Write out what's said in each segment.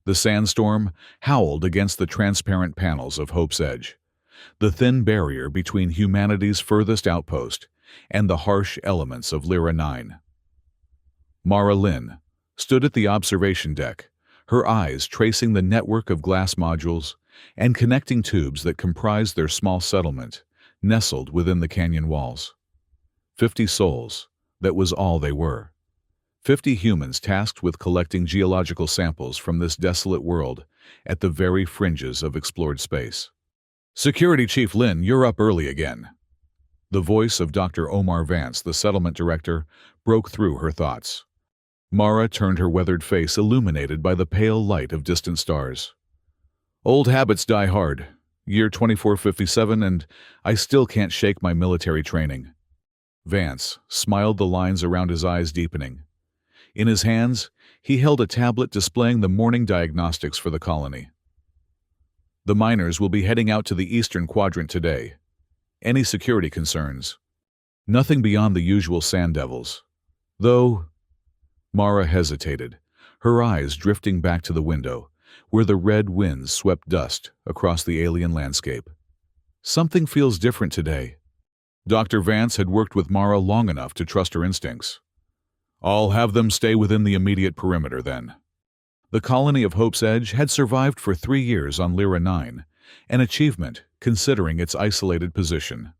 The sandstorm howled against the transparent panels of Hope's Edge, the thin barrier between humanity's furthest outpost and the harsh elements of Lyra 9. Mara Lynn stood at the observation deck, her eyes tracing the network of glass modules and connecting tubes that comprised their small settlement, nestled within the canyon walls. 50 souls, that was all they were. 50 humans tasked with collecting geological samples from this desolate world at the very fringes of explored space. "Security Chief Lynn, you're up early again." The voice of Dr. Omar Vance, the settlement director, broke through her thoughts. Mara turned her weathered face illuminated by the pale light of distant stars. "Old habits die hard. Year 2457, and I still can't shake my military training." Vance smiled, the lines around his eyes deepening. In his hands, he held a tablet displaying the morning diagnostics for the colony. "The miners will be heading out to the eastern quadrant today. Any security concerns?" "Nothing beyond the usual sand devils. Though..." Mara hesitated, her eyes drifting back to the window, where the red winds swept dust across the alien landscape. "Something feels different today." Dr. Vance had worked with Mara long enough to trust her instincts. "I'll have them stay within the immediate perimeter, then." The colony of Hope's Edge had survived for 3 years on Lyra 9, an achievement considering its isolated position.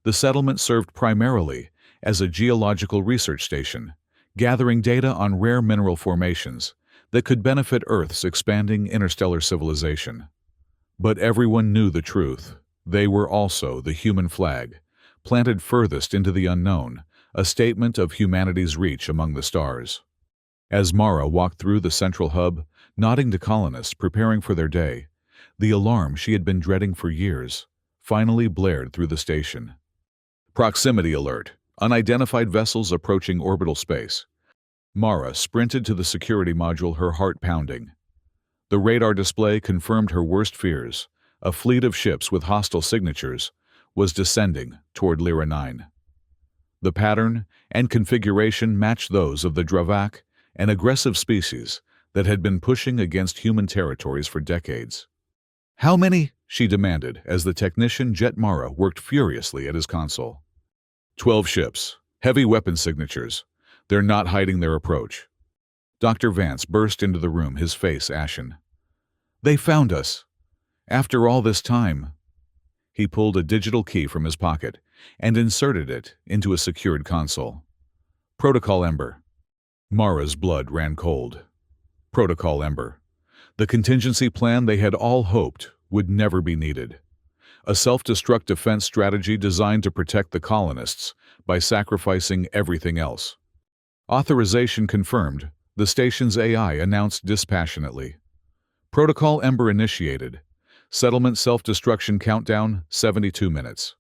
The settlement served primarily as a geological research station, gathering data on rare mineral formations that could benefit Earth's expanding interstellar civilization. But everyone knew the truth. They were also the human flag, planted furthest into the unknown, a statement of humanity's reach among the stars. As Mara walked through the central hub, nodding to colonists preparing for their day, the alarm she had been dreading for years finally blared through the station. "Proximity alert. Unidentified vessels approaching orbital space." Mara sprinted to the security module, her heart pounding. The radar display confirmed her worst fears. A fleet of ships with hostile signatures was descending toward Lyra 9. The pattern and configuration matched those of the Dravak, an aggressive species that had been pushing against human territories for decades. "How many?" she demanded as the technician Jet Mara worked furiously at his console. 12 ships, heavy weapon signatures. They're not hiding their approach." Dr. Vance burst into the room, his face ashen. "They found us. After all this time." He pulled a digital key from his pocket and inserted it into a secured console. "Protocol Ember." Mara's blood ran cold. Protocol Ember. The contingency plan they had all hoped would never be needed. A self-destruct defense strategy designed to protect the colonists by sacrificing everything else. Authorization confirmed, the station's AI announced dispassionately. Protocol Ember initiated. Settlement self-destruction countdown, 72 minutes.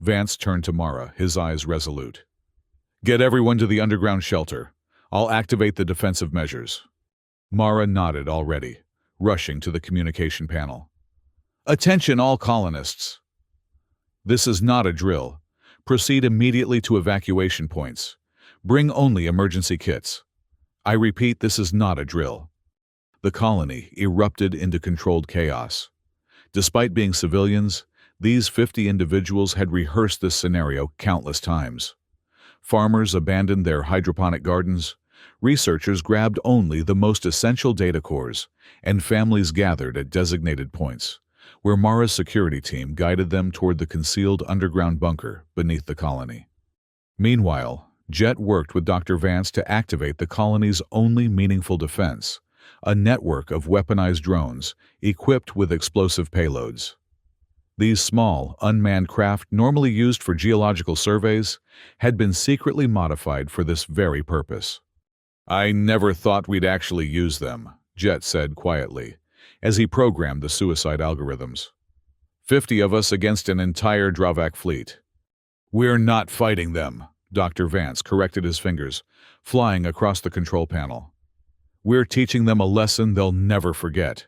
Vance turned to Mara, his eyes resolute. "Get everyone to the underground shelter. I'll activate the defensive measures." Mara nodded already, rushing to the communication panel. "Attention all colonists. This is not a drill. Proceed immediately to evacuation points. Bring only emergency kits. I repeat, this is not a drill." The colony erupted into controlled chaos. Despite being civilians, these 50 individuals had rehearsed this scenario countless times. Farmers abandoned their hydroponic gardens, researchers grabbed only the most essential data cores, and families gathered at designated points, where Mara's security team guided them toward the concealed underground bunker beneath the colony. Meanwhile, Jet worked with Dr. Vance to activate the colony's only meaningful defense, a network of weaponized drones equipped with explosive payloads. These small, unmanned craft, normally used for geological surveys, had been secretly modified for this very purpose. "I never thought we'd actually use them," Jet said quietly, as he programmed the suicide algorithms. 50 of us against an entire Dravak fleet. "We're not fighting them," Dr. Vance corrected his fingers, flying across the control panel. "We're teaching them a lesson they'll never forget."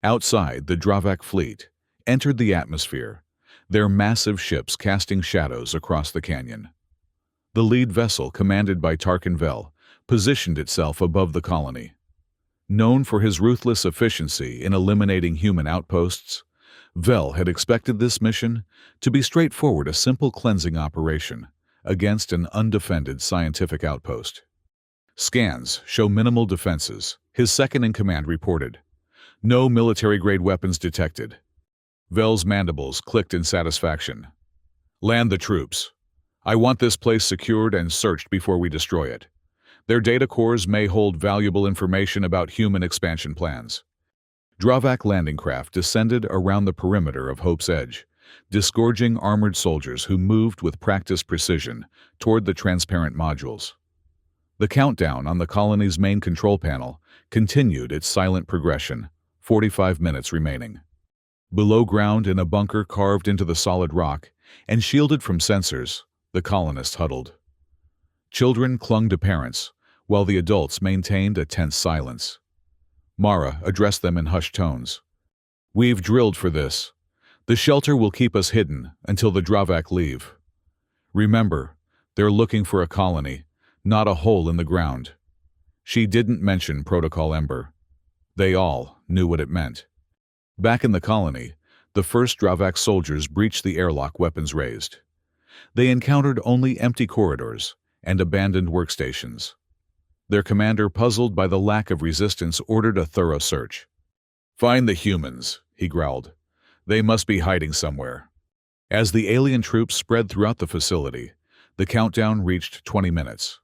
Outside, the Dravak fleet entered the atmosphere, their massive ships casting shadows across the canyon. The lead vessel, commanded by Tarkin Vel, positioned itself above the colony. Known for his ruthless efficiency in eliminating human outposts, Vel had expected this mission to be straightforward, a simple cleansing operation against an undefended scientific outpost. Scans show minimal defenses, his second-in-command reported. No military-grade weapons detected. Vel's mandibles clicked in satisfaction. Land the troops. I want this place secured and searched before we destroy it. Their data cores may hold valuable information about human expansion plans. Dravak landing craft descended around the perimeter of Hope's Edge, disgorging armored soldiers who moved with practiced precision toward the transparent modules. The countdown on the colony's main control panel continued its silent progression, 45 minutes remaining. Below ground, in a bunker carved into the solid rock and shielded from sensors, the colonists huddled. Children clung to parents, while the adults maintained a tense silence. Mara addressed them in hushed tones. We've drilled for this. The shelter will keep us hidden until the Dravak leave. Remember, they're looking for a colony, not a hole in the ground. She didn't mention Protocol Ember. They all knew what it meant. Back in the colony, the first Dravak soldiers breached the airlock, weapons raised. They encountered only empty corridors and abandoned workstations. Their commander, puzzled by the lack of resistance, ordered a thorough search. Find the humans, he growled. They must be hiding somewhere. As the alien troops spread throughout the facility, the countdown reached 20 minutes.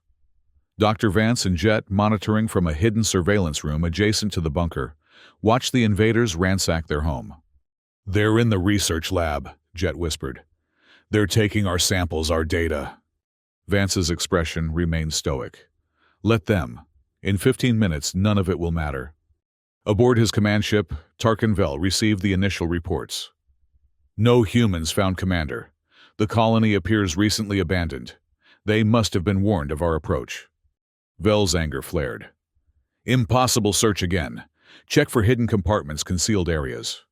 Dr. Vance and Jet, monitoring from a hidden surveillance room adjacent to the bunker, watched the invaders ransack their home. They're in the research lab, Jet whispered. They're taking our samples, our data. Vance's expression remained stoic. Let them. In 15 minutes, none of it will matter. Aboard his command ship, Tarkin Vel received the initial reports. No humans found, Commander. The colony appears recently abandoned. They must have been warned of our approach. Vel's anger flared. Impossible, search again. Check for hidden compartments, concealed areas.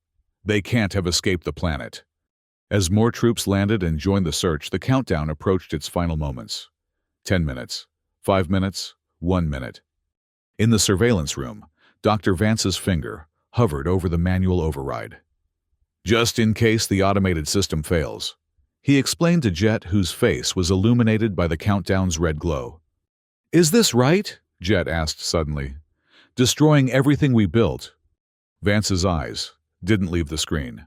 They can't have escaped the planet. As more troops landed and joined the search, the countdown approached its final moments. 10 minutes, 5 minutes, 1 minute. In the surveillance room, Dr. Vance's finger hovered over the manual override. Just in case the automated system fails, he explained to Jet, whose face was illuminated by the countdown's red glow. Is this right? Jet asked suddenly. Destroying everything we built. Vance's eyes didn't leave the screen.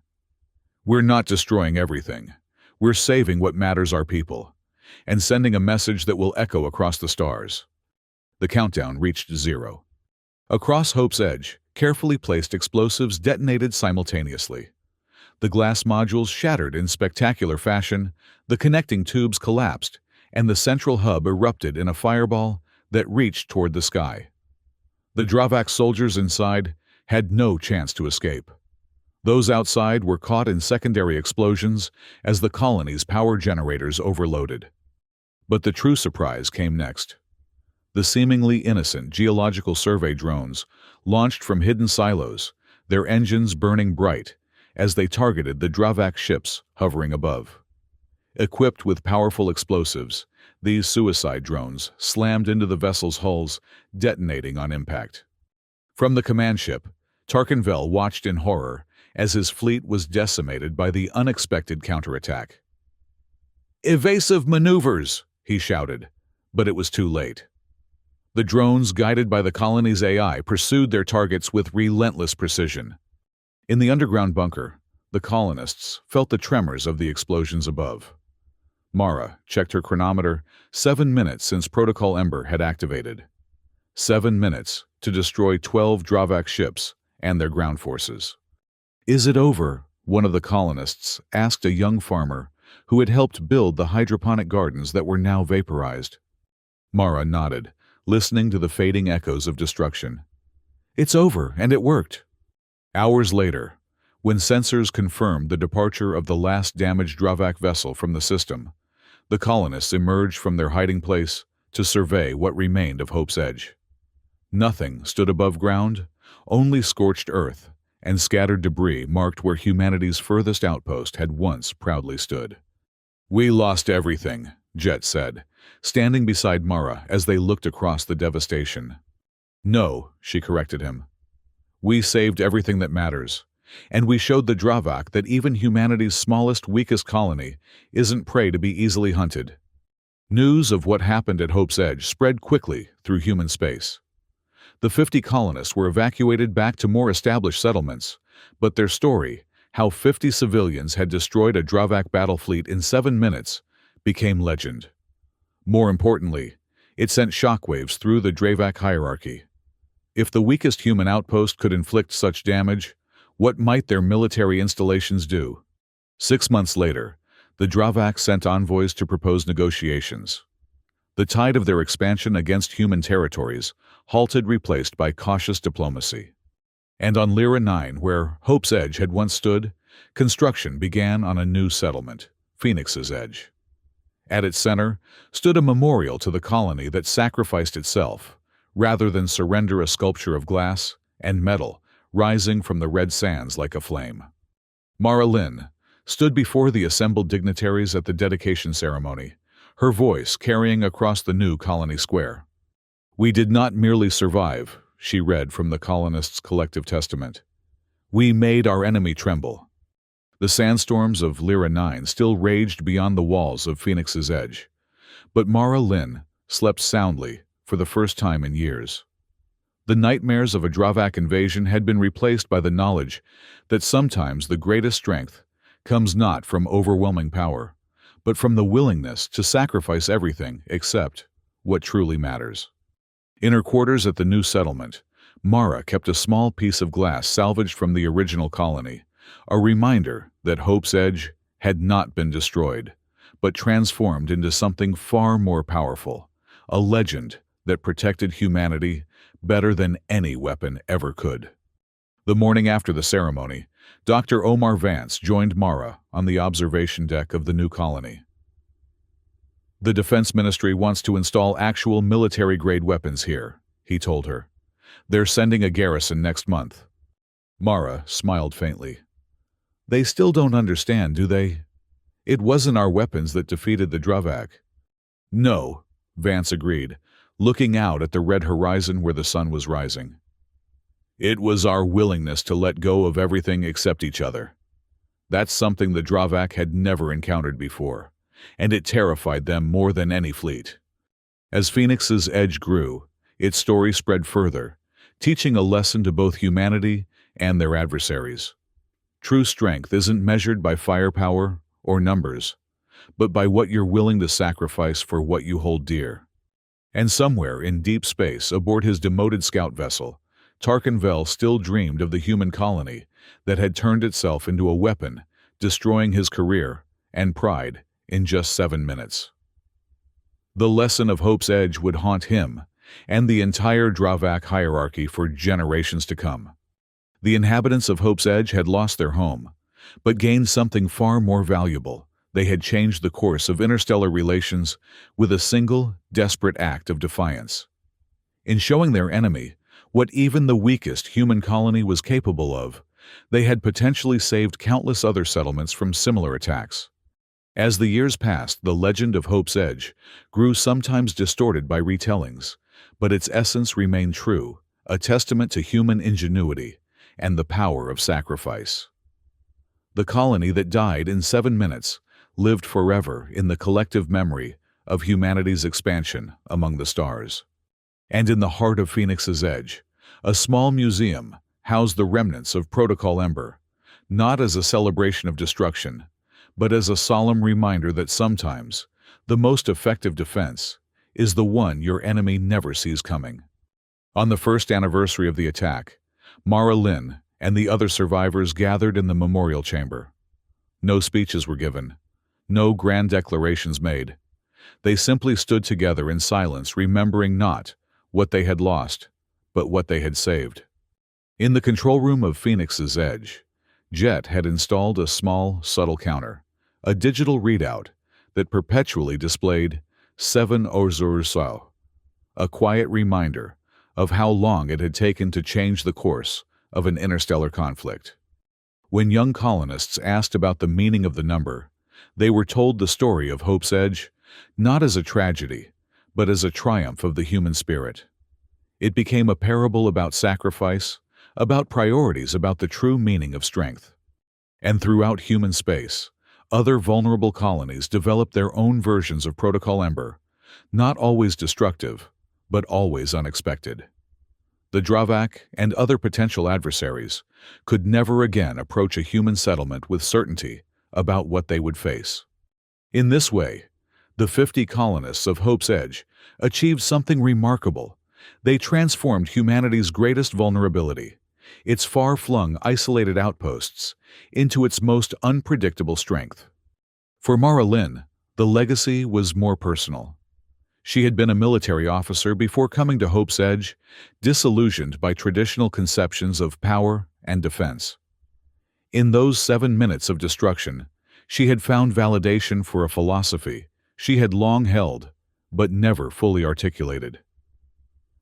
We're not destroying everything. We're saving what matters, our people, and sending a message that will echo across the stars. The countdown reached 0. Across Hope's Edge, carefully placed explosives detonated simultaneously. The glass modules shattered in spectacular fashion, the connecting tubes collapsed, and the central hub erupted in a fireball that reached toward the sky. The Dravak soldiers inside had no chance to escape. Those outside were caught in secondary explosions as the colony's power generators overloaded. But the true surprise came next. The seemingly innocent geological survey drones launched from hidden silos, their engines burning bright as they targeted the Dravak ships hovering above. Equipped with powerful explosives, these suicide drones slammed into the vessel's hulls, detonating on impact. From the command ship, Tarkin Vel watched in horror as his fleet was decimated by the unexpected counterattack. "Evasive maneuvers!" he shouted, but it was too late. The drones, guided by the colony's AI, pursued their targets with relentless precision. In the underground bunker, the colonists felt the tremors of the explosions above. Mara checked her chronometer, 7 minutes since Protocol Ember had activated. 7 minutes to destroy 12 Dravak ships and their ground forces. Is it over? One of the colonists asked a young farmer who had helped build the hydroponic gardens that were now vaporized. Mara nodded, listening to the fading echoes of destruction. It's over, and it worked. Hours later, when sensors confirmed the departure of the last damaged Dravak vessel from the system, the colonists emerged from their hiding place to survey what remained of Hope's Edge. Nothing stood above ground, only scorched earth and scattered debris marked where humanity's furthest outpost had once proudly stood. We lost everything, Jet said, standing beside Mara as they looked across the devastation. No, she corrected him. We saved everything that matters. And we showed the Dravak that even humanity's smallest, weakest colony isn't prey to be easily hunted. News of what happened at Hope's Edge spread quickly through human space. The 50 colonists were evacuated back to more established settlements, but their story, how 50 civilians had destroyed a Dravak battle fleet in 7 minutes, became legend. More importantly, it sent shockwaves through the Dravak hierarchy. If the weakest human outpost could inflict such damage, what might their military installations do? 6 months later, the Dravak sent envoys to propose negotiations. The tide of their expansion against human territories halted, replaced by cautious diplomacy. And on Lyra 9, where Hope's Edge had once stood, construction began on a new settlement, Phoenix's Edge. At its center stood a memorial to the colony that sacrificed itself, rather than surrender a sculpture of glass and metal rising from the red sands like a flame. Mara Lynn stood before the assembled dignitaries at the dedication ceremony, her voice carrying across the new colony square. We did not merely survive, she read from the colonists' collective testament. We made our enemy tremble. The sandstorms of Lyra 9 still raged beyond the walls of Phoenix's Edge, but Mara Lynn slept soundly for the first time in years. The nightmares of a Dravak invasion had been replaced by the knowledge that sometimes the greatest strength comes not from overwhelming power, but from the willingness to sacrifice everything except what truly matters. In her quarters at the new settlement, Mara kept a small piece of glass salvaged from the original colony, a reminder that Hope's Edge had not been destroyed, but transformed into something far more powerful, a legend that protected humanity better than any weapon ever could. The morning after the ceremony, Dr. Omar Vance joined Mara on the observation deck of the new colony. The Defense Ministry wants to install actual military-grade weapons here, he told her. They're sending a garrison next month. Mara smiled faintly. They still don't understand, do they? It wasn't our weapons that defeated the Dravak. No, Vance agreed, looking out at the red horizon where the sun was rising. It was our willingness to let go of everything except each other. That's something the Dravak had never encountered before, and it terrified them more than any fleet. As Phoenix's Edge grew, its story spread further, teaching a lesson to both humanity and their adversaries. True strength isn't measured by firepower or numbers, but by what you're willing to sacrifice for what you hold dear. And somewhere in deep space, aboard his demoted scout vessel, Tarkin Vel still dreamed of the human colony that had turned itself into a weapon, destroying his career and pride in just 7 minutes. The lesson of Hope's Edge would haunt him and the entire Dravak hierarchy for generations to come. The inhabitants of Hope's Edge had lost their home, but gained something far more valuable. They had changed the course of interstellar relations with a single, desperate act of defiance. In showing their enemy what even the weakest human colony was capable of, they had potentially saved countless other settlements from similar attacks. As the years passed, the legend of Hope's Edge grew, sometimes distorted by retellings, but its essence remained true, a testament to human ingenuity and the power of sacrifice. The colony that died in 7 minutes lived forever in the collective memory of humanity's expansion among the stars. And in the heart of Phoenix's Edge, a small museum housed the remnants of Protocol Ember, not as a celebration of destruction, but as a solemn reminder that sometimes the most effective defense is the one your enemy never sees coming. On the first anniversary of the attack, Mara Lynn and the other survivors gathered in the memorial chamber. No speeches were given, no grand declarations made. They simply stood together in silence, remembering not what they had lost, but what they had saved. In the control room of Phoenix's Edge, Jet had installed a small, subtle counter, a digital readout that perpetually displayed 7 Orzur, a quiet reminder of how long it had taken to change the course of an interstellar conflict. When young colonists asked about the meaning of the number, they were told the story of Hope's Edge not as a tragedy, but as a triumph of the human spirit. It became a parable about sacrifice, about priorities, about the true meaning of strength. And throughout human space, other vulnerable colonies developed their own versions of Protocol Ember, not always destructive, but always unexpected. The Dravak and other potential adversaries could never again approach a human settlement with certainty about what they would face. In this way, the 50 colonists of Hope's Edge achieved something remarkable. They transformed humanity's greatest vulnerability, its far-flung, isolated outposts, into its most unpredictable strength. For Mara Lynn, the legacy was more personal. She had been a military officer before coming to Hope's Edge, disillusioned by traditional conceptions of power and defense. In those 7 minutes of destruction, she had found validation for a philosophy she had long held, but never fully articulated.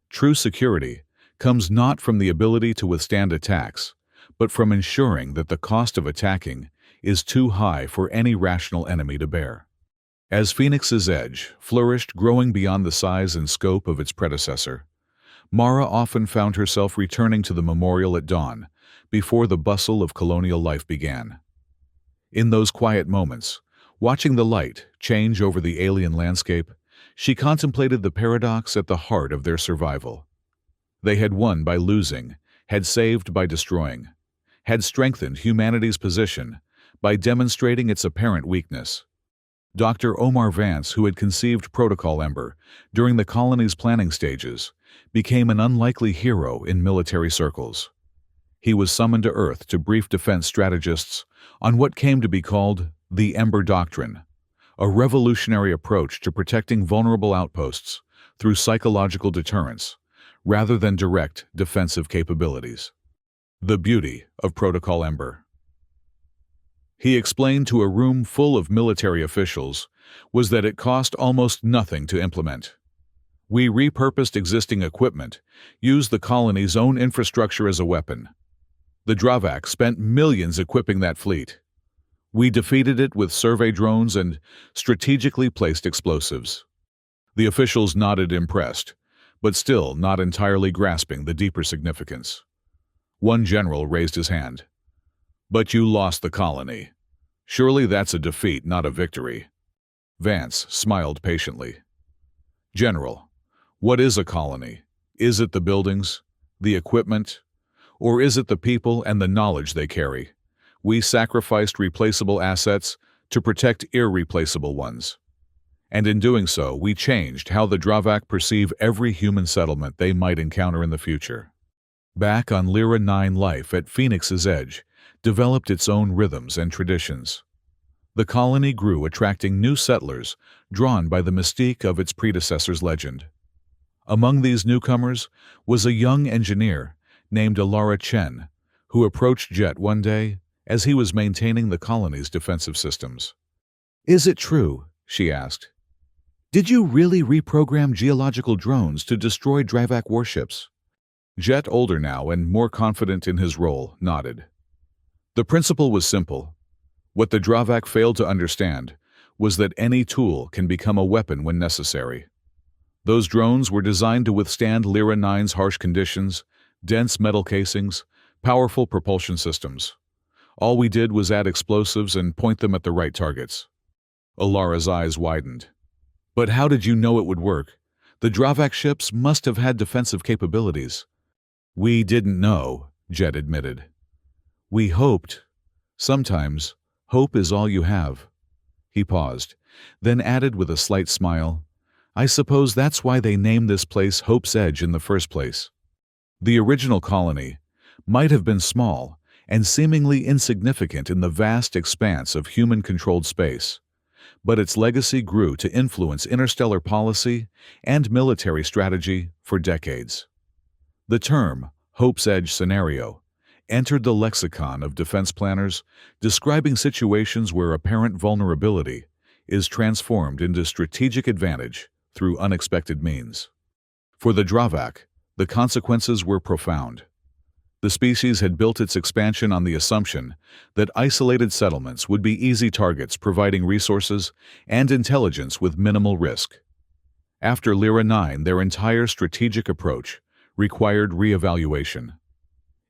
True security comes not from the ability to withstand attacks, but from ensuring that the cost of attacking is too high for any rational enemy to bear. As Phoenix's Edge flourished, growing beyond the size and scope of its predecessor, Mara often found herself returning to the memorial at dawn, before the bustle of colonial life began. In those quiet moments, watching the light change over the alien landscape, she contemplated the paradox at the heart of their survival. They had won by losing, had saved by destroying, had strengthened humanity's position by demonstrating its apparent weakness. Dr. Omar Vance, who had conceived Protocol Ember during the colony's planning stages, became an unlikely hero in military circles. He was summoned to Earth to brief defense strategists on what came to be called the Ember Doctrine, a revolutionary approach to protecting vulnerable outposts through psychological deterrence, rather than direct defensive capabilities. The beauty of Protocol Ember, he explained to a room full of military officials, was that it cost almost nothing to implement. We repurposed existing equipment, used the colony's own infrastructure as a weapon. The Dravak spent millions equipping that fleet. We defeated it with survey drones and strategically placed explosives. The officials nodded, impressed, but still not entirely grasping the deeper significance. One general raised his hand. "But you lost the colony. Surely that's a defeat, not a victory." Vance smiled patiently. "General, what is a colony? Is it the buildings, the equipment, or is it the people and the knowledge they carry? We sacrificed replaceable assets to protect irreplaceable ones. And in doing so, we changed how the Dravak perceive every human settlement they might encounter in the future." Back on Lyra 9, life at Phoenix's Edge developed its own rhythms and traditions. The colony grew, attracting new settlers drawn by the mystique of its predecessor's legend. Among these newcomers was a young engineer named Alara Chen, who approached Jet one day as he was maintaining the colony's defensive systems. "Is it true?" she asked. "Did you really reprogram geological drones to destroy Dravak warships?" Jet, older now and more confident in his role, nodded. The principle was simple. What the Dravak failed to understand was that any tool can become a weapon when necessary. Those drones were designed to withstand Lyra 9's harsh conditions, dense metal casings, powerful propulsion systems. All we did was add explosives and point them at the right targets. Alara's eyes widened. "But how did you know it would work? The Dravak ships must have had defensive capabilities." "We didn't know," Jet admitted. "We hoped. Sometimes, hope is all you have." He paused, then added with a slight smile, "I suppose that's why they named this place Hope's Edge in the first place." The original colony might have been small and seemingly insignificant in the vast expanse of human-controlled space, but its legacy grew to influence interstellar policy and military strategy for decades. The term Hope's Edge scenario entered the lexicon of defense planners, describing situations where apparent vulnerability is transformed into strategic advantage through unexpected means. For the Dravak, the consequences were profound. The species had built its expansion on the assumption that isolated settlements would be easy targets, providing resources and intelligence with minimal risk. After Lyra 9, their entire strategic approach required re-evaluation.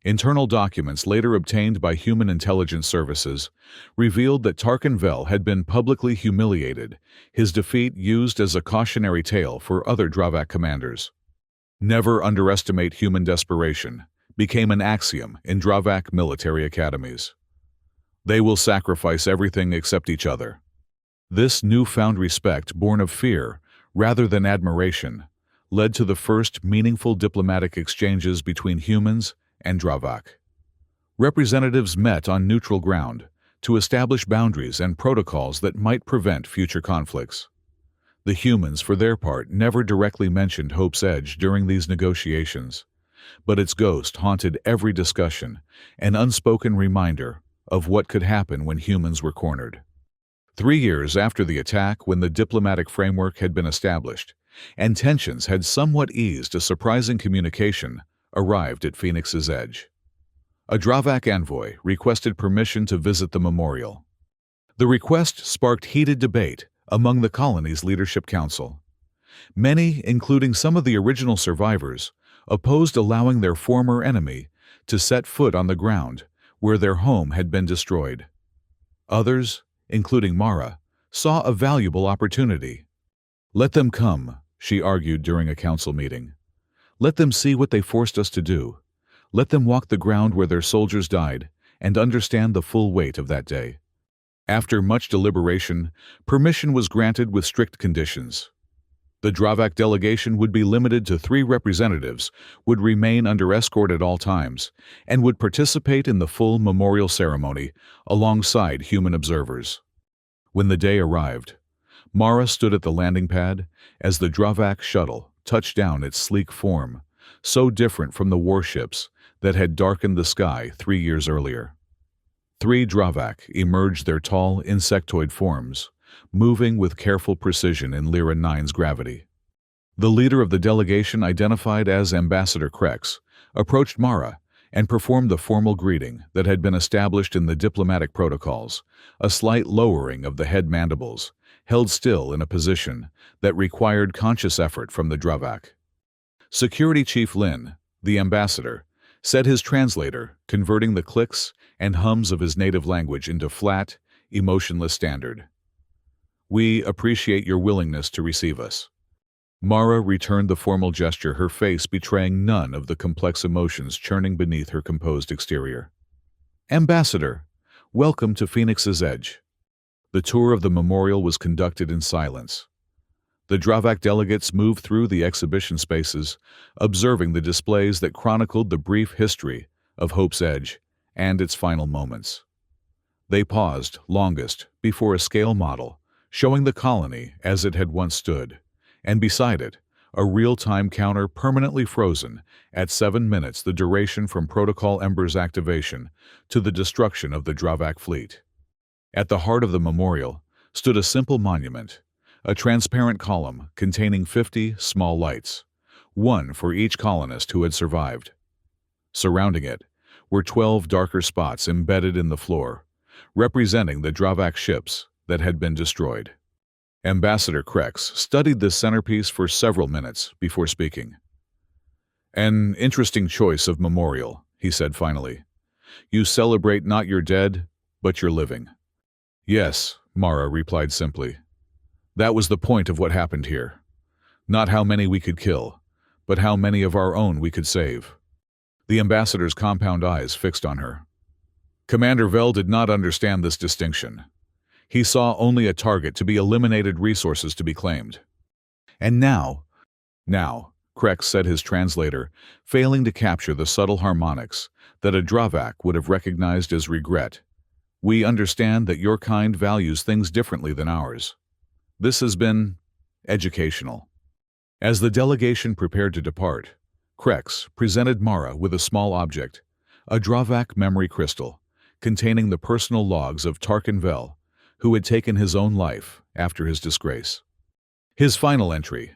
Internal documents later obtained by Human Intelligence Services revealed that Tarkin Vel had been publicly humiliated, his defeat used as a cautionary tale for other Dravak commanders. Never underestimate human desperation became an axiom in Dravak military academies. They will sacrifice everything except each other. This newfound respect, born of fear rather than admiration, led to the first meaningful diplomatic exchanges between humans and Dravak. Representatives met on neutral ground to establish boundaries and protocols that might prevent future conflicts. The humans, for their part, never directly mentioned Hope's Edge during these negotiations, but its ghost haunted every discussion, an unspoken reminder of what could happen when humans were cornered. 3 years after the attack, when the diplomatic framework had been established, and tensions had somewhat eased, a surprising communication arrived at Phoenix's Edge. A Dravak envoy requested permission to visit the memorial. The request sparked heated debate among the colony's leadership council. Many, including some of the original survivors, opposed allowing their former enemy to set foot on the ground where their home had been destroyed. Others, including Mara, saw a valuable opportunity. "Let them come," she argued during a council meeting. "Let them see what they forced us to do. Let them walk the ground where their soldiers died and understand the full weight of that day." After much deliberation, permission was granted with strict conditions. The Dravak delegation would be limited to 3 representatives, would remain under escort at all times, and would participate in the full memorial ceremony alongside human observers. When the day arrived, Mara stood at the landing pad as the Dravak shuttle touched down, its sleek form, so different from the warships that had darkened the sky 3 years earlier. 3 Dravak emerged, their tall, insectoid forms, moving with careful precision in Lyra 9's gravity. The leader of the delegation, identified as Ambassador Krex, approached Mara and performed the formal greeting that had been established in the diplomatic protocols, a slight lowering of the head mandibles, held still in a position that required conscious effort from the Dravak. Security Chief Lin, the ambassador, said his translator, converting the clicks and hums of his native language into flat, emotionless standard. "We appreciate your willingness to receive us." Mara returned the formal gesture, her face betraying none of the complex emotions churning beneath her composed exterior. "Ambassador, welcome to Phoenix's Edge." The tour of the memorial was conducted in silence. The Dravak delegates moved through the exhibition spaces, observing the displays that chronicled the brief history of Hope's Edge and its final moments. They paused longest before a scale model showing the colony as it had once stood, and beside it, a real-time counter permanently frozen at 7 minutes, the duration from Protocol Ember's activation to the destruction of the Dravak fleet. At the heart of the memorial stood a simple monument, a transparent column containing 50 small lights, one for each colonist who had survived. Surrounding it were 12 darker spots embedded in the floor, representing the Dravak ships that had been destroyed. Ambassador Krex studied this centerpiece for several minutes before speaking. "An interesting choice of memorial," he said finally. "You celebrate not your dead, but your living." "Yes," Mara replied simply. "That was the point of what happened here. Not how many we could kill, but how many of our own we could save." The ambassador's compound eyes fixed on her. Commander Vel did not understand this distinction. He saw only a target to be eliminated, resources to be claimed. "And now," Krex said, his translator failing to capture the subtle harmonics that a Dravak would have recognized as regret, "we understand that your kind values things differently than ours. This has been educational." As the delegation prepared to depart, Krex presented Mara with a small object, a Dravak memory crystal, containing the personal logs of Tarkin Vel, who had taken his own life after his disgrace. His final entry,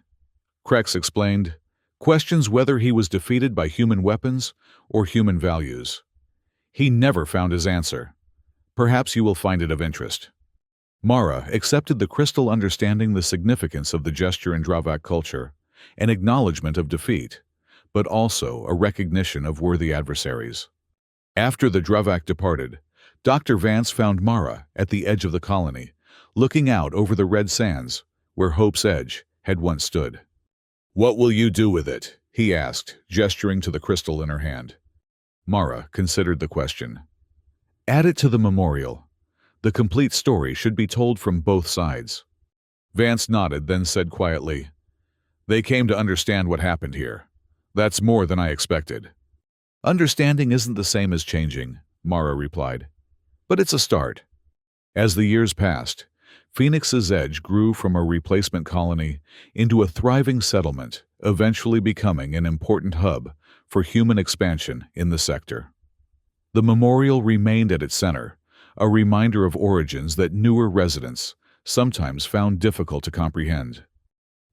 Krex explained, questions whether he was defeated by human weapons or human values. He never found his answer. Perhaps you will find it of interest. Mara accepted the crystal, understanding the significance of the gesture in Dravak culture, an acknowledgement of defeat, but also a recognition of worthy adversaries. After the Dravak departed, Dr. Vance found Mara at the edge of the colony, looking out over the red sands where Hope's Edge had once stood. "What will you do with it?" he asked, gesturing to the crystal in her hand. Mara considered the question. "Add it to the memorial. The complete story should be told from both sides." Vance nodded, then said quietly, "They came to understand what happened here. That's more than I expected." "Understanding isn't the same as changing," Mara replied. "But it's a start." As the years passed, Phoenix's Edge grew from a replacement colony into a thriving settlement, eventually becoming an important hub for human expansion in the sector. The memorial remained at its center, a reminder of origins that newer residents sometimes found difficult to comprehend.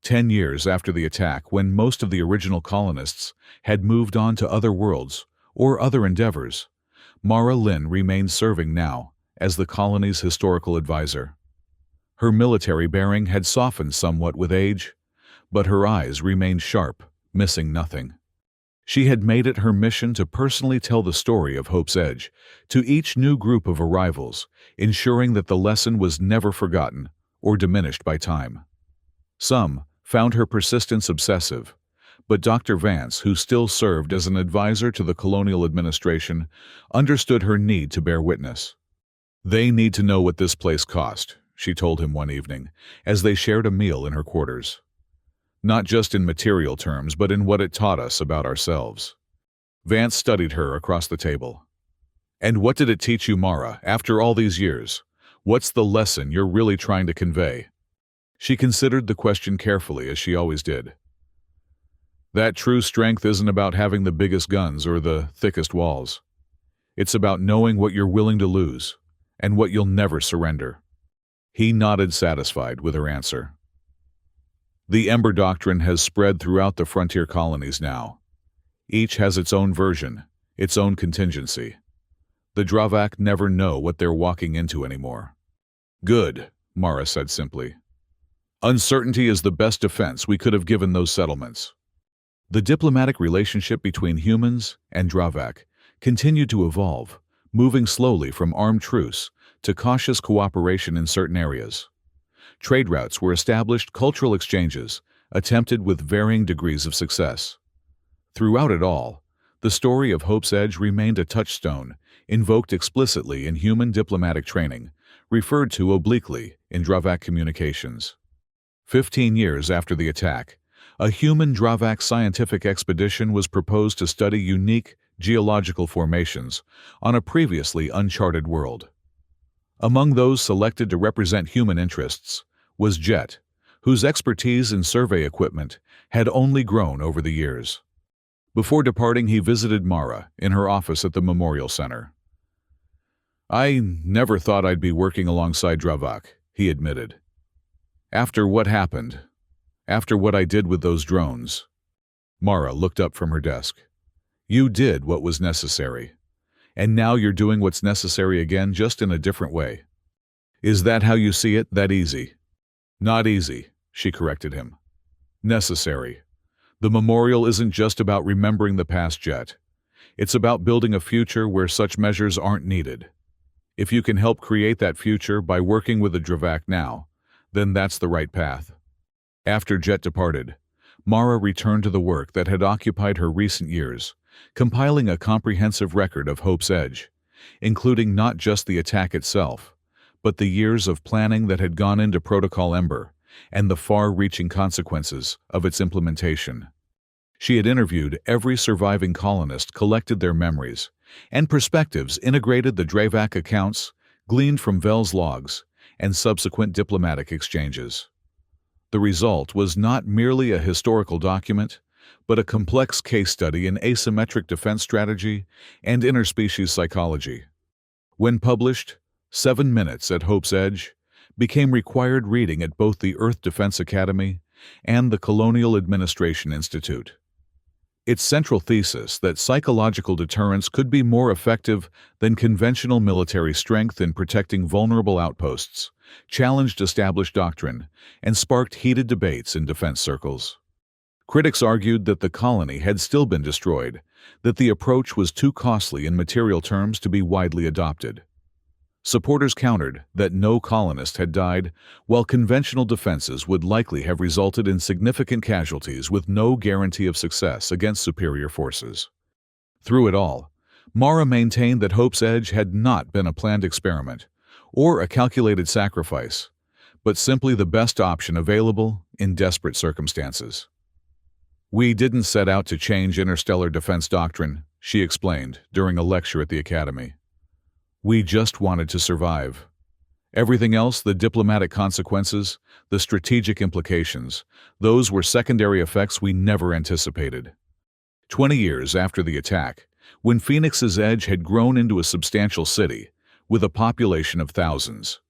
10 years after the attack, when most of the original colonists had moved on to other worlds or other endeavors, Mara Lynn remained serving now as the colony's historical advisor. Her military bearing had softened somewhat with age, but her eyes remained sharp, missing nothing. She had made it her mission to personally tell the story of Hope's Edge to each new group of arrivals, ensuring that the lesson was never forgotten or diminished by time. Some found her persistence obsessive, but Dr. Vance, who still served as an advisor to the colonial administration, understood her need to bear witness. "They need to know what this place cost," she told him one evening, as they shared a meal in her quarters. "Not just in material terms, but in what it taught us about ourselves." Vance studied her across the table. "And what did it teach you, Mara, after all these years? What's the lesson you're really trying to convey?" She considered the question carefully, as she always did. "That true strength isn't about having the biggest guns or the thickest walls. It's about knowing what you're willing to lose and what you'll never surrender." He nodded, satisfied with her answer. The Ember Doctrine has spread throughout the frontier colonies now. Each has its own version, its own contingency. The Dravak never know what they're walking into anymore. "Good," Mara said simply. "Uncertainty is the best defense we could have given those settlements." The diplomatic relationship between humans and Dravak continued to evolve, moving slowly from armed truce to cautious cooperation in certain areas. Trade routes were established, cultural exchanges attempted with varying degrees of success. Throughout it all, the story of Hope's Edge remained a touchstone, invoked explicitly in human diplomatic training, referred to obliquely in Dravak communications. 15 years after the attack, a human Dravak scientific expedition was proposed to study unique geological formations on a previously uncharted world. Among those selected to represent human interests was Jet, whose expertise in survey equipment had only grown over the years. Before departing, he visited Mara in her office at the Memorial Center. "I never thought I'd be working alongside Dravak," he admitted. "After what happened, after what I did with those drones." Mara looked up from her desk. "You did what was necessary. And now you're doing what's necessary again, just in a different way. Is that how you see it, that easy?" "Not easy," she corrected him. "Necessary. The memorial isn't just about remembering the past, Jet. It's about building a future where such measures aren't needed. If you can help create that future by working with the Dravak now, then that's the right path." After Jet departed, Mara returned to the work that had occupied her recent years, compiling a comprehensive record of Hope's Edge, including not just the attack itself, but the years of planning that had gone into Protocol Ember and the far-reaching consequences of its implementation. She had interviewed every surviving colonist, collected their memories and perspectives, integrated the Dravak accounts gleaned from Vel's logs and subsequent diplomatic exchanges. The result was not merely a historical document, but a complex case study in asymmetric defense strategy and interspecies psychology. When published, 7 Minutes at Hope's Edge became required reading at both the Earth Defense Academy and the Colonial Administration Institute. Its central thesis that psychological deterrence could be more effective than conventional military strength in protecting vulnerable outposts challenged established doctrine and sparked heated debates in defense circles. Critics argued that the colony had still been destroyed, that the approach was too costly in material terms to be widely adopted. Supporters countered that no colonist had died, while conventional defenses would likely have resulted in significant casualties with no guarantee of success against superior forces. Through it all, Mara maintained that Hope's Edge had not been a planned experiment or a calculated sacrifice, but simply the best option available in desperate circumstances. "We didn't set out to change interstellar defense doctrine," she explained during a lecture at the Academy. "We just wanted to survive. Everything else, the diplomatic consequences, the strategic implications, those were secondary effects we never anticipated." 20 years after the attack, when Phoenix's Edge had grown into a substantial city, with a population of thousands,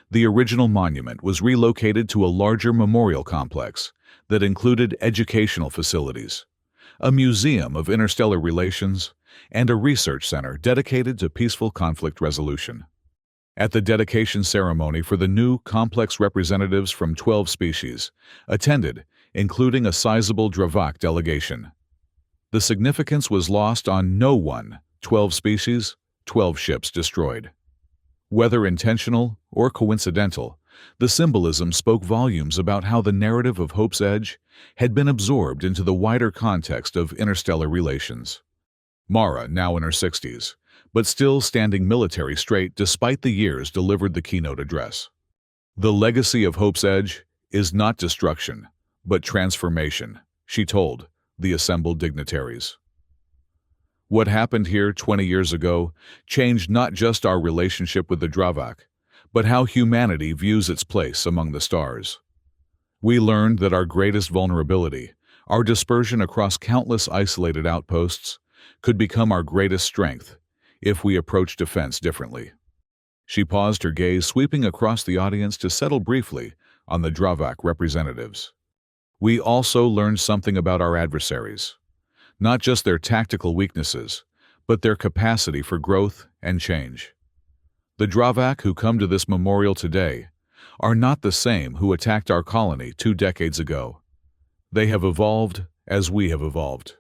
the original monument was relocated to a larger memorial complex that included educational facilities, a museum of interstellar relations, and a research center dedicated to peaceful conflict resolution. At the dedication ceremony for the new complex, representatives from 12 species attended, including a sizable Dravak delegation. The significance was lost on no one: 12 species, 12 ships destroyed. Whether intentional or coincidental, the symbolism spoke volumes about how the narrative of Hope's Edge had been absorbed into the wider context of interstellar relations. Mara, now in her 60s, but still standing military straight despite the years, delivered the keynote address. "The legacy of Hope's Edge is not destruction, but transformation," she told the assembled dignitaries. What happened here 20 years ago changed not just our relationship with the Dravak, but how humanity views its place among the stars. We learned that our greatest vulnerability, our dispersion across countless isolated outposts, could become our greatest strength if we approach defense differently. She paused, her gaze sweeping across the audience to settle briefly on the Dravak representatives. "We also learned something about our adversaries. Not just their tactical weaknesses, but their capacity for growth and change. The Dravak who come to this memorial today are not the same who attacked our colony 2 decades ago. They have evolved as we have evolved.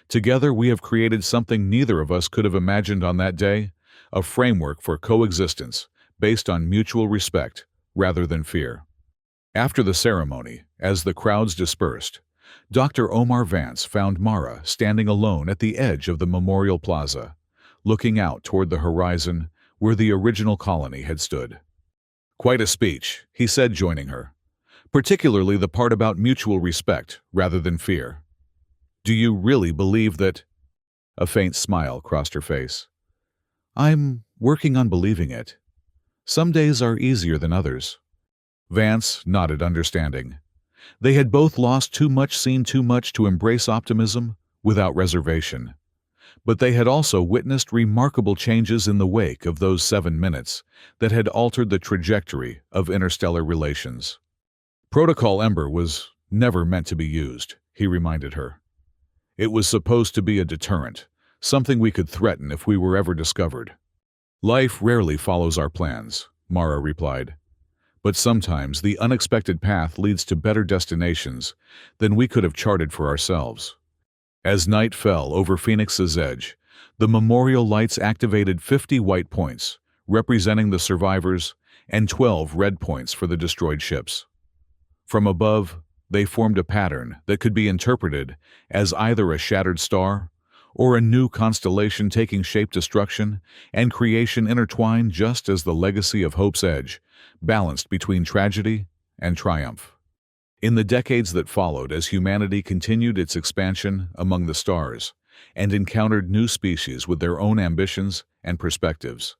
Together we have created something neither of us could have imagined on that day, a framework for coexistence based on mutual respect rather than fear." After the ceremony, as the crowds dispersed, Dr. Omar Vance found Mara standing alone at the edge of the memorial plaza, looking out toward the horizon where the original colony had stood. "Quite a speech," he said, joining her, "particularly the part about mutual respect rather than fear. Do you really believe that—" A faint smile crossed her face. "I'm working on believing it. Some days are easier than others." Vance nodded, understanding. They had both lost too much, seen too much to embrace optimism without reservation. But they had also witnessed remarkable changes in the wake of those 7 minutes that had altered the trajectory of interstellar relations. "Protocol Ember was never meant to be used," he reminded her. "It was supposed to be a deterrent, something we could threaten if we were ever discovered." "Life rarely follows our plans," Mara replied. "But sometimes the unexpected path leads to better destinations than we could have charted for ourselves." As night fell over Phoenix's Edge, the memorial lights activated 50 white points, representing the survivors, and 12 red points for the destroyed ships. From above, they formed a pattern that could be interpreted as either a shattered star or a new constellation taking shape. Destruction and creation intertwined, just as the legacy of Hope's Edge balanced between tragedy and triumph. In the decades that followed, as humanity continued its expansion among the stars and encountered new species with their own ambitions and perspectives,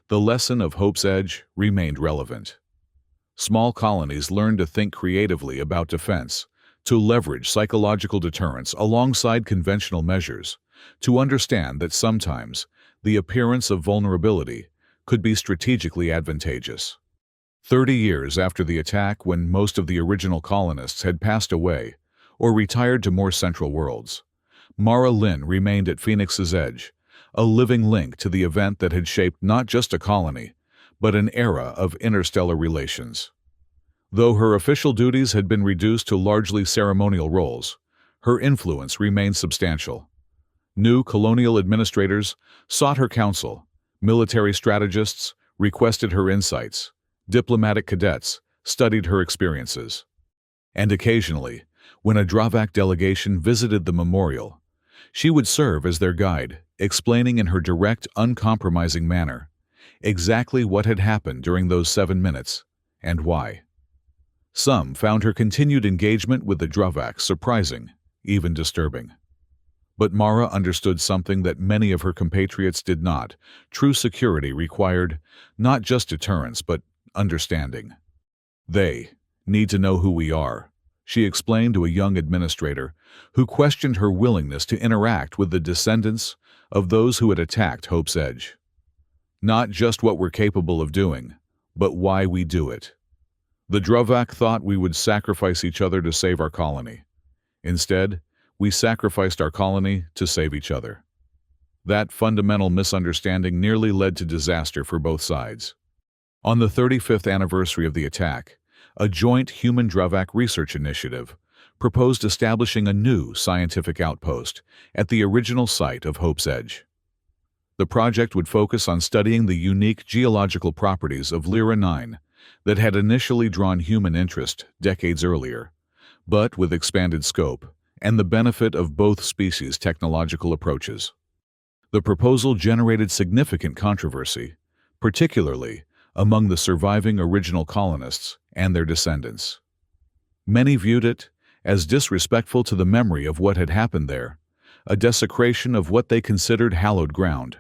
the lesson of Hope's Edge remained relevant. Small colonies learned to think creatively about defense, to leverage psychological deterrence alongside conventional measures, to understand that sometimes the appearance of vulnerability could be strategically advantageous. 30 years after the attack, when most of the original colonists had passed away or retired to more central worlds, Mara Lynn remained at Phoenix's Edge, a living link to the event that had shaped not just a colony, but an era of interstellar relations. Though her official duties had been reduced to largely ceremonial roles, Her influence remained substantial. New colonial administrators sought her counsel, military strategists requested her insights, diplomatic cadets studied her experiences. And occasionally, when a Dravak delegation visited the memorial, she would serve as their guide, explaining in her direct, uncompromising manner exactly what had happened during those 7 minutes and why. Some found her continued engagement with the Dravak surprising, even disturbing. But Mara understood something that many of her compatriots did not. True security required not just deterrence but understanding. They need to know who we are, she explained to a young administrator who questioned her willingness to interact with the descendants of those who had attacked Hope's Edge. Not just what we're capable of doing, but why we do it. The Dravak thought we would sacrifice each other to save our colony. Instead, we sacrificed our colony to save each other. That fundamental misunderstanding nearly led to disaster for both sides. On the 35th anniversary of the attack, a joint human Dravak research initiative proposed establishing a new scientific outpost at the original site of Hope's Edge. The project would focus on studying the unique geological properties of Lyra 9 that had initially drawn human interest decades earlier, but with expanded scope and the benefit of both species' technological approaches. The proposal generated significant controversy, particularly among the surviving original colonists and their descendants. Many viewed it as disrespectful to the memory of what had happened there, a desecration of what they considered hallowed ground.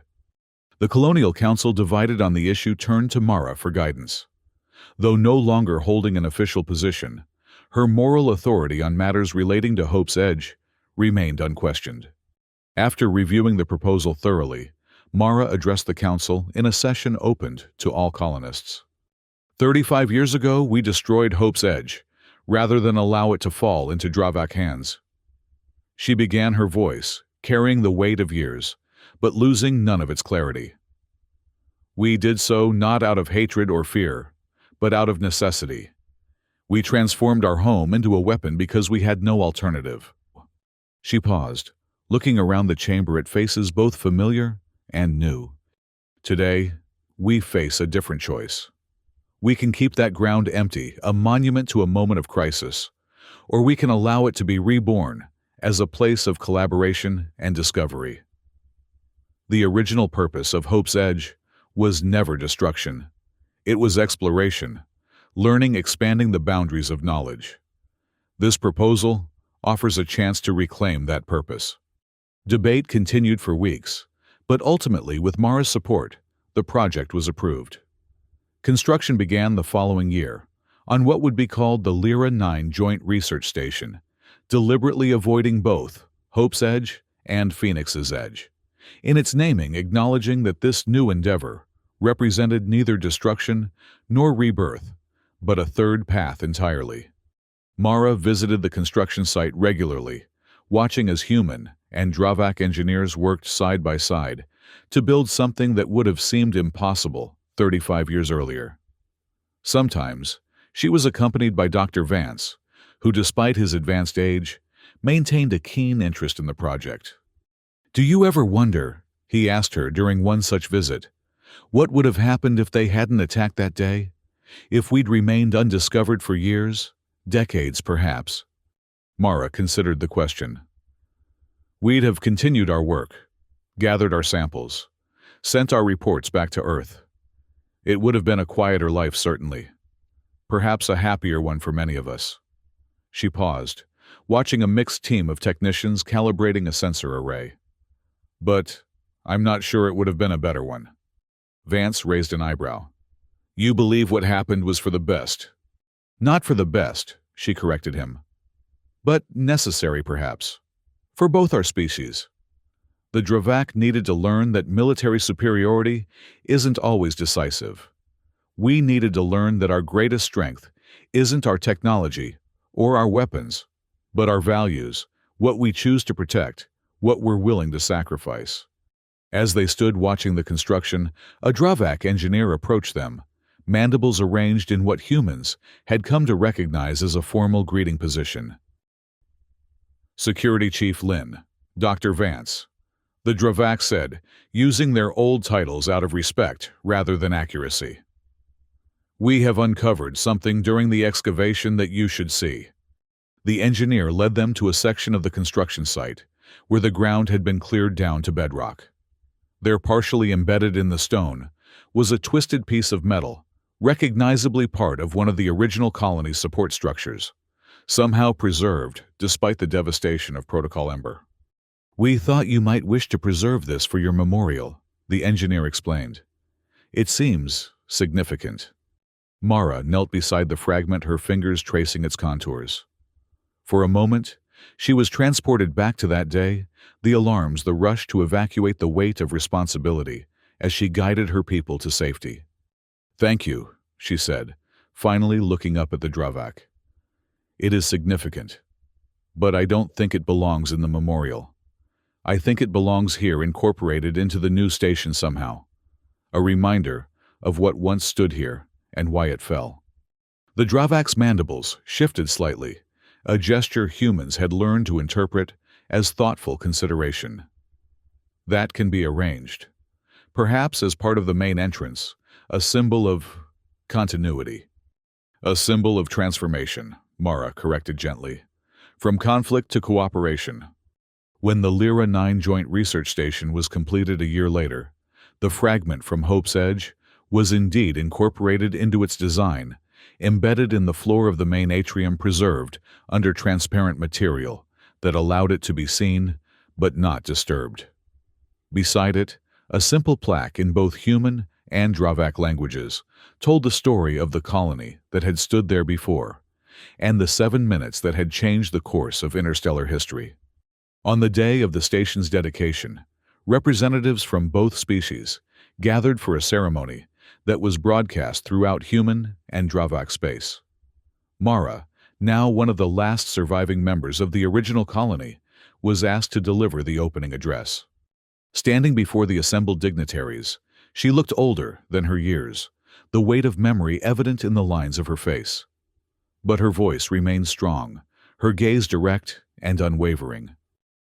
The Colonial Council, divided on the issue, turned to Mara for guidance. Though no longer holding an official position, her moral authority on matters relating to Hope's Edge remained unquestioned. After reviewing the proposal thoroughly, Mara addressed the council in a session opened to all colonists. 35 years ago, we destroyed Hope's Edge, rather than allow it to fall into Dravak hands. She began, her voice carrying the weight of years, but losing none of its clarity. We did so not out of hatred or fear, but out of necessity. We transformed our home into a weapon because we had no alternative. She paused, looking around the chamber at faces both familiar and new. Today, we face a different choice. We can keep that ground empty, a monument to a moment of crisis, or we can allow it to be reborn as a place of collaboration and discovery. The original purpose of Hope's Edge was never destruction. It was exploration, learning, expanding the boundaries of knowledge. This proposal offers a chance to reclaim that purpose. Debate continued for weeks, but ultimately, with Mara's support, the project was approved. Construction began the following year on what would be called the Lyra 9 Joint Research Station, deliberately avoiding both Hope's Edge and Phoenix's Edge, in its naming acknowledging that this new endeavor represented neither destruction nor rebirth, but a third path entirely. Mara visited the construction site regularly, watching as human and Dravak engineers worked side by side to build something that would have seemed impossible 35 years earlier. Sometimes, she was accompanied by Dr. Vance, who, despite his advanced age, maintained a keen interest in the project. "Do you ever wonder," he asked her during one such visit, "what would have happened if they hadn't attacked that day? If we'd remained undiscovered for years, decades perhaps?" Mara considered the question. "We'd have continued our work, gathered our samples, sent our reports back to Earth. It would have been a quieter life, certainly. Perhaps a happier one for many of us." She paused, watching a mixed team of technicians calibrating a sensor array. "But I'm not sure it would have been a better one." Vance raised an eyebrow. "You believe what happened was for the best?" "Not for the best," she corrected him. "But necessary, perhaps. For both our species. The Dravak needed to learn that military superiority isn't always decisive. We needed to learn that our greatest strength isn't our technology or our weapons, but our values, what we choose to protect, what we're willing to sacrifice." As they stood watching the construction, a Dravak engineer approached them, mandibles arranged in what humans had come to recognize as a formal greeting position. Security Chief Lin, Dr. Vance. The Dravak said, using their old titles out of respect rather than accuracy. We have uncovered something during the excavation that you should see. The engineer led them to a section of the construction site where the ground had been cleared down to bedrock. There, partially embedded in the stone, was a twisted piece of metal, recognizably part of one of the original colony's support structures, somehow preserved despite the devastation of Protocol Ember. We thought you might wish to preserve this for your memorial, the engineer explained. It seems significant. Mara knelt beside the fragment, her fingers tracing its contours. For a moment, she was transported back to that day, the alarms, the rush to evacuate, the weight of responsibility, as she guided her people to safety. Thank you, she said, finally looking up at the Dravak. It is significant, but I don't think it belongs in the memorial. I think it belongs here, incorporated into the new station somehow. A reminder of what once stood here and why it fell. The Dravak's mandibles shifted slightly, a gesture humans had learned to interpret as thoughtful consideration. That can be arranged. Perhaps as part of the main entrance, a symbol of continuity. A symbol of transformation, Mara corrected gently. From conflict to cooperation. When the Lyra 9 Joint Research Station was completed a year later, the fragment from Hope's Edge was indeed incorporated into its design, embedded in the floor of the main atrium, preserved under transparent material that allowed it to be seen but not disturbed. Beside it, a simple plaque in both human and Dravak languages told the story of the colony that had stood there before, and the 7 minutes that had changed the course of interstellar history. On the day of the station's dedication, representatives from both species gathered for a ceremony that was broadcast throughout human and Dravak space. Mara, now one of the last surviving members of the original colony, was asked to deliver the opening address. Standing before the assembled dignitaries, she looked older than her years, the weight of memory evident in the lines of her face. But her voice remained strong, her gaze direct and unwavering.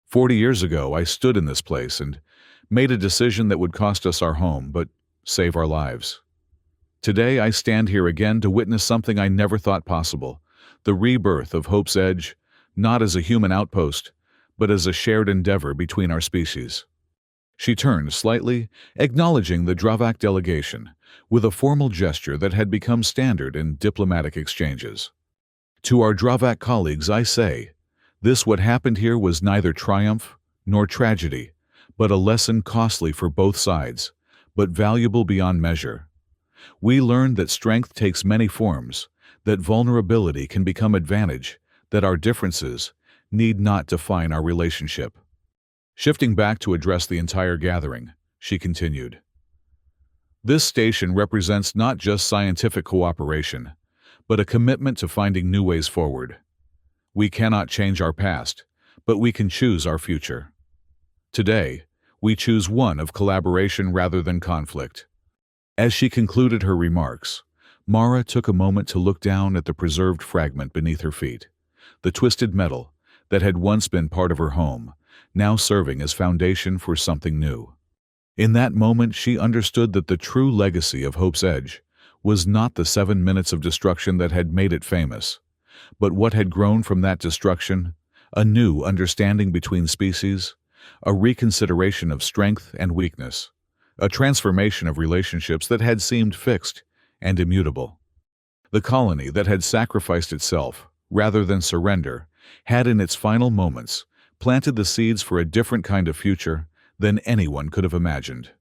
40 years ago, I stood in this place and made a decision that would cost us our home, but save our lives. Today, I stand here again to witness something I never thought possible, the rebirth of Hope's Edge, not as a human outpost, but as a shared endeavor between our species. She turned slightly, acknowledging the Dravak delegation, with a formal gesture that had become standard in diplomatic exchanges. To our Dravak colleagues I say, this what happened here was neither triumph nor tragedy, but a lesson costly for both sides, but valuable beyond measure. We learned that strength takes many forms, that vulnerability can become advantage, that our differences need not define our relationship. Shifting back to address the entire gathering, she continued. This station represents not just scientific cooperation, but a commitment to finding new ways forward. We cannot change our past, but we can choose our future. Today, we choose one of collaboration rather than conflict. As she concluded her remarks, Mara took a moment to look down at the preserved fragment beneath her feet, the twisted metal that had once been part of her home, now serving as foundation for something new. In that moment, she understood that the true legacy of Hope's Edge was not the 7 minutes of destruction that had made it famous, but what had grown from that destruction, a new understanding between species, a reconsideration of strength and weakness, a transformation of relationships that had seemed fixed and immutable. The colony that had sacrificed itself, rather than surrender, had in its final moments planted the seeds for a different kind of future than anyone could have imagined.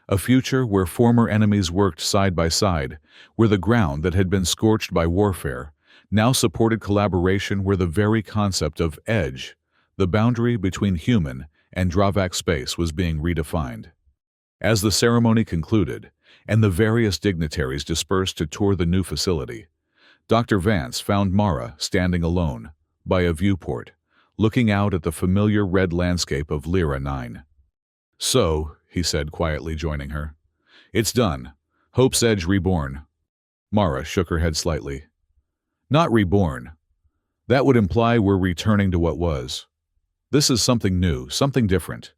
A future where former enemies worked side by side, where the ground that had been scorched by warfare now supported collaboration, where the very concept of edge, the boundary between human and Dravak space, was being redefined. As the ceremony concluded and the various dignitaries dispersed to tour the new facility, Dr. Vance found Mara standing alone by a viewport, looking out at the familiar red landscape of Lyra 9. So, he said, quietly joining her, it's done. Hope's Edge reborn. Mara shook her head slightly. Not reborn, That would imply we're returning to what was. This is something new, something different.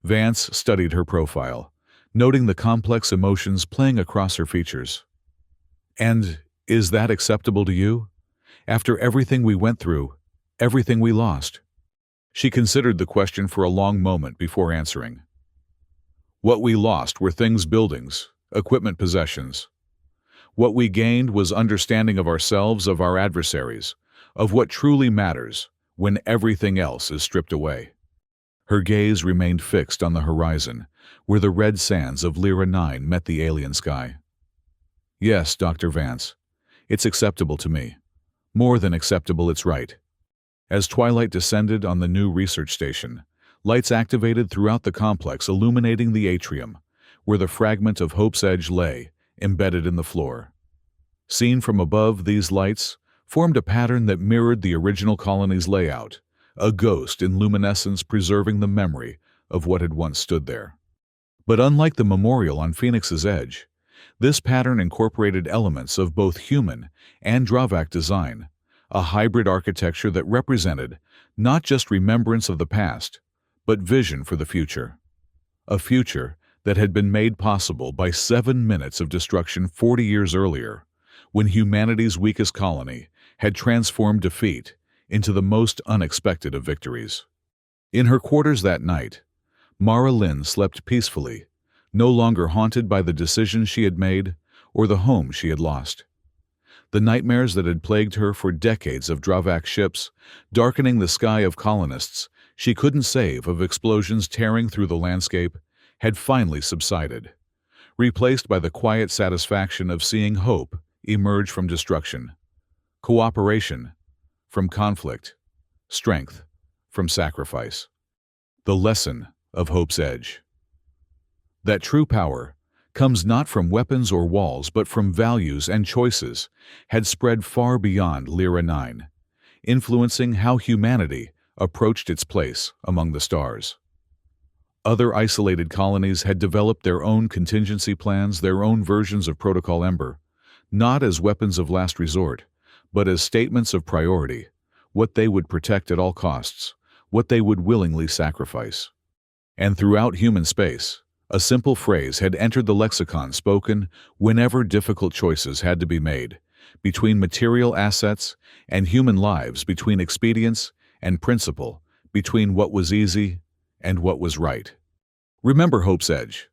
Vance studied her profile, noting the complex emotions playing across her features. And is that acceptable to you? After everything we went through, everything we lost? She considered the question for a long moment before answering. What we lost were things, buildings, equipment, possessions. What we gained was understanding of ourselves, of our adversaries, of what truly matters when everything else is stripped away. Her gaze remained fixed on the horizon, where the red sands of Lyra 9 met the alien sky. Yes, Dr. Vance, it's acceptable to me. More than acceptable, it's right. As twilight descended on the new research station, lights activated throughout the complex, illuminating the atrium, where the fragment of Hope's Edge lay, embedded in the floor. Seen from above, these lights formed a pattern that mirrored the original colony's layout, a ghost in luminescence preserving the memory of what had once stood there. But unlike the memorial on Phoenix's Edge, this pattern incorporated elements of both human and Dravak design, a hybrid architecture that represented not just remembrance of the past, but vision for the future. A future that had been made possible by 7 minutes of destruction 40 years earlier, when humanity's weakest colony had transformed defeat into the most unexpected of victories. In her quarters that night, Mara Lynn slept peacefully, no longer haunted by the decisions she had made or the home she had lost. The nightmares that had plagued her for decades of Dravak ships, darkening the sky of colonists she couldn't save, of explosions tearing through the landscape, had finally subsided, replaced by the quiet satisfaction of seeing hope emerge from destruction, cooperation from conflict, strength from sacrifice. The lesson of Hope's Edge. That true power comes not from weapons or walls but from values and choices had spread far beyond Lyra 9, influencing how humanity approached its place among the stars. Other isolated colonies had developed their own contingency plans, their own versions of Protocol Ember, not as weapons of last resort, but as statements of priority, what they would protect at all costs, what they would willingly sacrifice. And throughout human space, a simple phrase had entered the lexicon, spoken whenever difficult choices had to be made, between material assets and human lives, between expedience and principle, between what was easy and what was right. Remember Hope's Edge.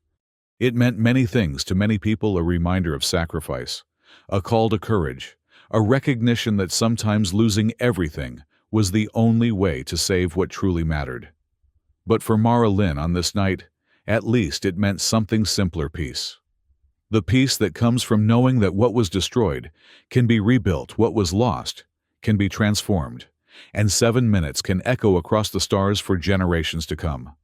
It meant many things to many people, a reminder of sacrifice, a call to courage, a recognition that sometimes losing everything was the only way to save what truly mattered. But for Mara Lynn on this night, at least it meant something simpler: peace. The peace that comes from knowing that what was destroyed can be rebuilt, what was lost can be transformed, and 7 minutes can echo across the stars for generations to come.